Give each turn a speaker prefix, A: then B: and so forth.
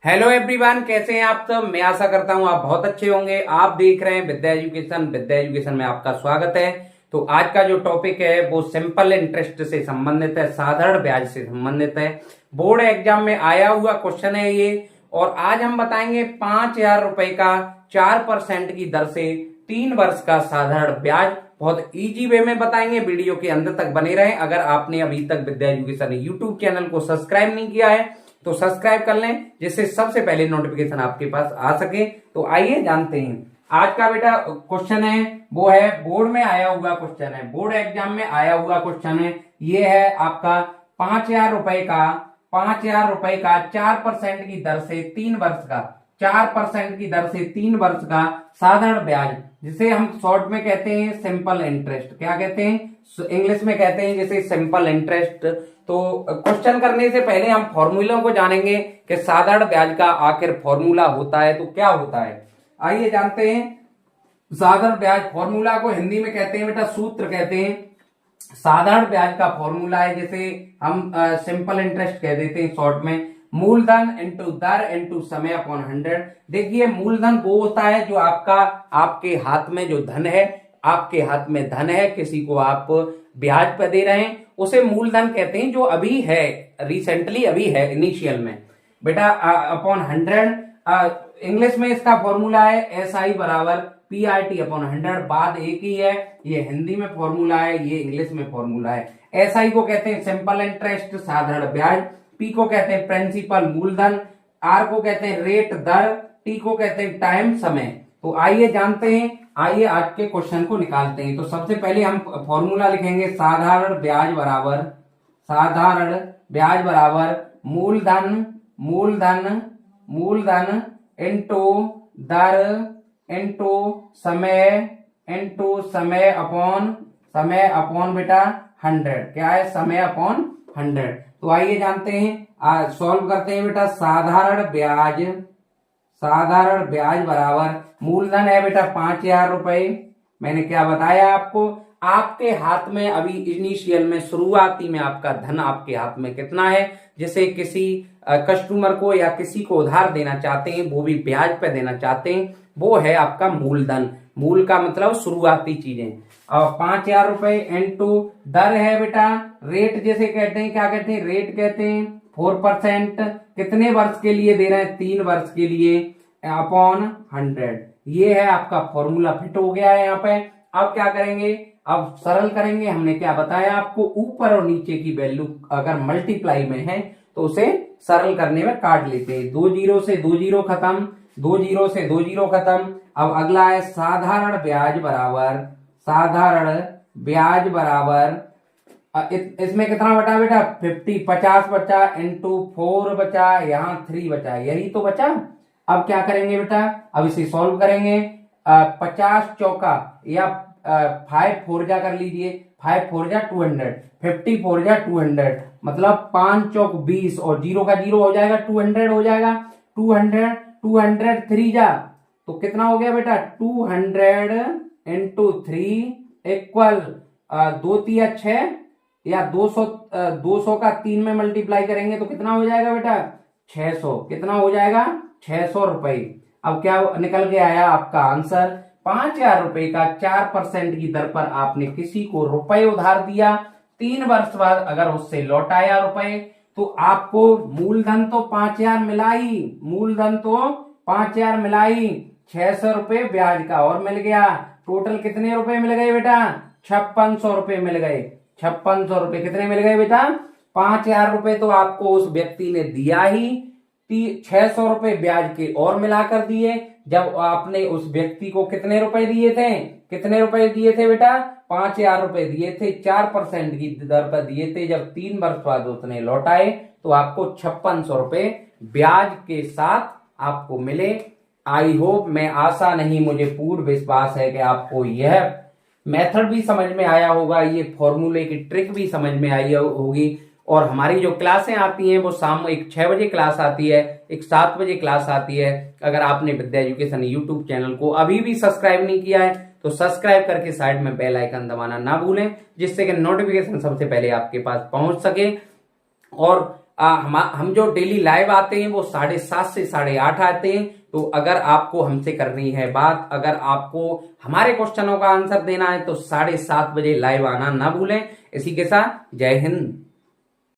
A: Hello everyone, कैसे हैं आप सब। मैं आशा करता हूं आप बहुत अच्छे होंगे। आप देख रहे हैं विद्या एजुकेशन। विद्या एजुकेशन में आपका स्वागत है। तो आज का जो टॉपिक है वो सिंपल इंटरेस्ट से संबंधित है, साधारण ब्याज से संबंधित है। बोर्ड एग्जाम में आया हुआ क्वेश्चन है ये। और आज हम बताएंगे 5,000 रुपए का 4% की दर से 3 वर्ष का साधारण ब्याज। बहुत इजी वे में बताएंगे, वीडियो के अंत तक बने रहें। अगर आपने अभी तक विद्या एजुकेशन यूट्यूब चैनल को सब्सक्राइब नहीं किया है तो सब्सक्राइब कर लें, जिससे सबसे पहले नोटिफिकेशन आपके पास आ सके। तो आइए जानते हैं आज का बेटा क्वेश्चन है, वो है बोर्ड में आया हुआ क्वेश्चन है, बोर्ड एग्जाम में आया हुआ क्वेश्चन है। ये है आपका 5,000 रुपए का 4% की दर से 3 वर्ष का 4% की दर से 3 वर्ष का साधारण ब्याज, जिसे हम शॉर्ट में कहते हैं सिंपल इंटरेस्ट। क्या कहते हैं? इंग्लिश में कहते हैं जैसे सिंपल इंटरेस्ट। तो क्वेश्चन करने से पहले हम फॉर्मूलों को जानेंगे कि साधारण ब्याज का आखिर फॉर्मूला होता है तो क्या होता है। आइए जानते हैं। साधारण ब्याज फॉर्मूला को हिंदी में कहते हैं बेटा सूत्र कहते हैं। साधारण ब्याज का फॉर्मूला है, जैसे हम सिंपल इंटरेस्ट कह देते हैं शॉर्ट में, मूलधन इंटू दर इंटू समय अपॉन 100। देखिए मूलधन वो होता है जो आपके हाथ में जो धन है, आपके हाथ में धन है, किसी को आप ब्याज पे दे रहे हैं, उसे मूलधन कहते हैं, जो अभी है, रिसेंटली अभी है, इनिशियल में बेटा, अपॉन 100। इंग्लिश में इसका फॉर्मूला है SI बराबर PRT अपॉन 100। बाद एक ही है, ये हिंदी में फॉर्मूला है, ये इंग्लिश में फॉर्मूला है। SI को कहते हैं सिंपल इंटरेस्ट साधारण ब्याज, P को कहते हैं प्रिंसिपल मूलधन, R को कहते हैं रेट दर, T को कहते हैं टाइम समय। तो आइए जानते हैं, आइए आज के क्वेश्चन को निकालते हैं। तो सबसे पहले हम फॉर्मूला लिखेंगे साधारण ब्याज बराबर मूलधन इंटू दर इंटू समय अपॉन बेटा 100। क्या है? समय अपॉन 100। तो आइए जानते हैं, सॉल्व करते हैं बेटा। साधारण ब्याज बराबर मूलधन है बेटा 5,000 रुपए। मैंने क्या बताया आपको, आपके हाथ में अभी इनिशियल में, शुरुआती में आपका धन आपके हाथ में कितना है, जिसे किसी कस्टमर को या किसी को उधार देना चाहते हैं, वो भी ब्याज पे देना चाहते हैं, वो है आपका मूलधन। मूल का मतलब शुरुआती चीजें। और 5,000 रुपए इंटू दर है बेटा, रेट जैसे कहते हैं, क्या कहते हैं? रेट कहते हैं 4%। कितने वर्ष के लिए दे रहे हैं? 3 वर्ष के लिए, अपॉन 100। ये है आपका फॉर्मूला, फिट हो गया है यहाँ पे। अब क्या करेंगे? अब सरल करेंगे। हमने क्या बताया आपको, ऊपर और नीचे की वैल्यू अगर मल्टीप्लाई में है तो उसे सरल करने में काट लेते हैं। 2 जीरो से 2 जीरो खत्म, 2 जीरो से 2 जीरो खत्म। अब अगला है साधारण ब्याज बराबर इसमें कितना बचा बेटा? 50 बचा, इंटू 4 बचा, यहाँ 3 बचा, यही तो बचा। अब क्या करेंगे बेटा? अब इसे सॉल्व करेंगे। 50 चौका या 5 4 जा कर लीजिए, 5 4 जा 200, 50 4 जा 200, मतलब 5 चौक 20, और जीरो का जीरो हो जाएगा, 200 हो जाएगा। 200 3 जा तो कितना हो गया बेटा? 200 इंटू 3 इक्वल 2 तिया 6, या 200 का 3 में मल्टीप्लाई करेंगे तो कितना हो जाएगा बेटा? 600। कितना हो जाएगा? 600 रुपए। अब क्या निकल के आया आपका आंसर? 5,000 रुपए का 4% की दर पर आपने किसी को रुपए उधार दिया, 3 वर्ष बाद अगर उससे लौटाया रुपए, तो आपको मूलधन तो 5,000 मिला ही, 600 रुपए ब्याज का और मिल गया। टोटल कितने रुपए मिल गए बेटा? 5600 रुपए मिल गए। 5600 रुपए कितने मिल गए बेटा? 5,000 रुपए तो आपको उस व्यक्ति ने दिया ही, 600 रुपए ब्याज के और मिलाकर दिए। जब आपने उस व्यक्ति को कितने रुपए दिए थे बेटा? 5,000 रुपए दिए थे, 4% की दर पर दिए थे। जब 3 वर्ष बाद उसने लौटाए तो आपको 5600 रुपए ब्याज के साथ आपको मिले। आई होप, मैं आशा नहीं मुझे पूर्ण विश्वास है कि आपको यह मेथड भी समझ में आया होगा, ये फॉर्मूले की ट्रिक भी समझ में आई होगी। और हमारी जो क्लासें आती हैं वो शाम में एक 6 बजे क्लास आती है, एक 7 बजे क्लास आती है। अगर आपने विद्या एजुकेशन यूट्यूब चैनल को अभी भी सब्सक्राइब नहीं किया है तो सब्सक्राइब करके साइड में बेल आइकन दबाना ना भूलें, जिससे कि नोटिफिकेशन सबसे पहले आपके पास पहुंच सके। और हम जो डेली लाइव आते हैं वो 7:30 से 8:30 आते हैं। तो अगर आपको हमसे करनी है बात, अगर आपको हमारे क्वेश्चनों का आंसर देना है तो 7:30 बजे लाइव आना ना भूलें। इसी के साथ जय हिंद।